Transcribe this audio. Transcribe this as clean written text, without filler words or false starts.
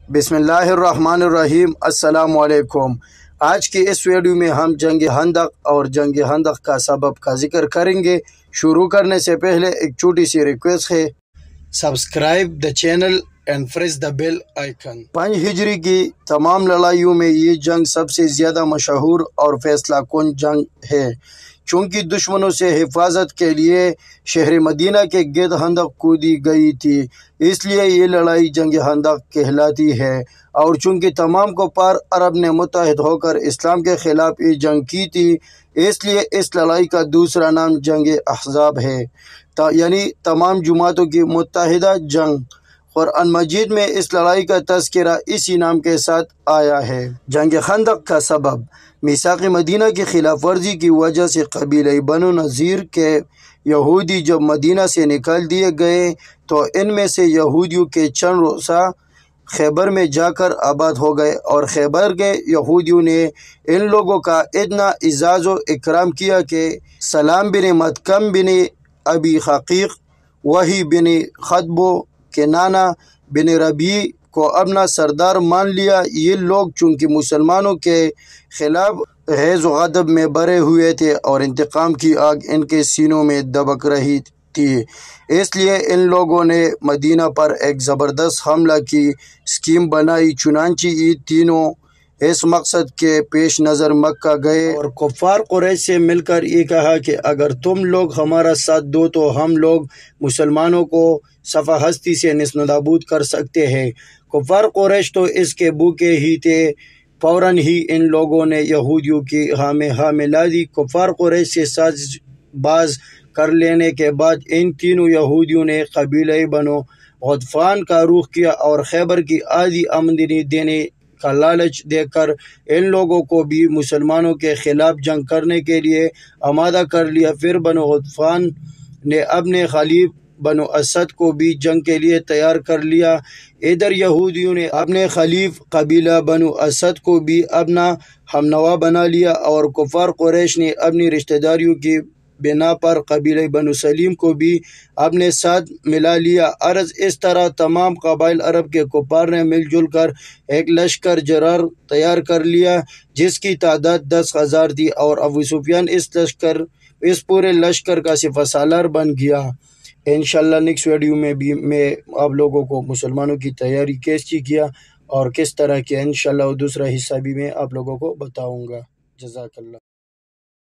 بسم اللہ الرحمن الرحیم۔ السلام علیکم۔ آج کی اس ویڈیو میں ہم جنگ خندق اور جنگ خندق کا سبب کا ذکر کریں گے۔ شروع کرنے سے پہلے ایک چھوٹی سی ریکویسٹ ہے، subscribe the channel and press the bell icon. 5 ہجری کی تمام لڑائیوں میں یہ جنگ سب سے زیادہ مشہور اور فیصلہ کن جنگ ہے، چونکہ دشمنوں سے حفاظت کے لیے شہر مدینہ کے گرد خندق کھودی گئی تھی، اس لیے یہ لڑائی جنگ خندق کہلاتی ہے۔ اور چونکہ تمام کفار عرب نے متحد ہو کر اسلام کے خلاف یہ جنگ کی تھی، اس لیے اس لڑائی کا دوسرا نام جنگ احزاب ہے، یعنی تمام جماعتوں کی متحدہ جنگ۔ قرآن مجید میں اس لڑائی کا تذکرہ اسی نام کے ساتھ آیا ہے۔ جنگ خندق کا سبب: میثاق مدینہ کی خلاف ورزی کی وجہ سے قبیلہ بنو نذیر کے یہودی جب مدینہ سے نکال دیے گئے تو ان میں سے یہودیوں کے چند روسا خیبر میں جا کر آباد ہو گئے، اور خیبر کے یہودیوں نے ان لوگوں کا اتنا اعزاز و اکرام کیا کہ سلام بن مدکم بن ابی حقیق، وحی بن خطبو، کنانہ بن ربیع کو اپنا سردار مان لیا۔ یہ لوگ چونکہ مسلمانوں کے خلاف غیظ و غضب میں بھرے ہوئے تھے اور انتقام کی آگ ان کے سینوں میں دبک رہی تھی، اس لیے ان لوگوں نے مدینہ پر ایک زبردست حملہ کی اسکیم بنائی۔ چنانچہ یہ تینوں اس مقصد کے پیش نظر مکہ گئے اور کفار قریش سے مل کر یہ کہا کہ اگر تم لوگ ہمارا ساتھ دو تو ہم لوگ مسلمانوں کو صفحہ ہستی سے نابود کر سکتے ہیں۔ کفار قریش تو اس کے بھوکے ہی تھے۔ فوراً ہی ان لوگوں نے یہودیوں کی ہاں ملا دی۔ کفار قریش سے سازش باز کر لینے کے بعد ان تینوں یہودیوں نے قبیلہ بنو غطفان کا رخ کیا اور خیبر کی آدھی آمدنی دینے کا لالچ دے کر ان لوگوں کو بھی مسلمانوں کے خلاف جنگ کرنے کے لیے آمادہ کر لیا۔ پھر بنو غطفان نے اپنے خلیف بنو اسد کو بھی جنگ کے لیے تیار کر لیا۔ ادھر یہودیوں نے اپنے خلیف قبیلہ بنو اسد کو بھی اپنا ہمنوا بنا لیا، اور کفار قریش نے اپنی رشتہ داریوں کی بنا پر قبیلہ بنو سلیم کو بھی اپنے ساتھ ملا لیا۔ عرض اس طرح تمام قبائل عرب کے کفار نے مل جل کر ایک لشکر جرار تیار کر لیا جس کی تعداد 10,000 تھی، اور ابو سفیان اس پورے لشکر کا سپہ سالار بن گیا۔ انشاءاللہ نیکسٹ ویڈیو میں بھی میں آپ لوگوں کو مسلمانوں کی تیاری کیسی کیا اور کس طرح کیا، انشاءاللہ دوسرا حصہ بھی میں آپ لوگوں کو بتاؤں گا۔ جزاک اللہ۔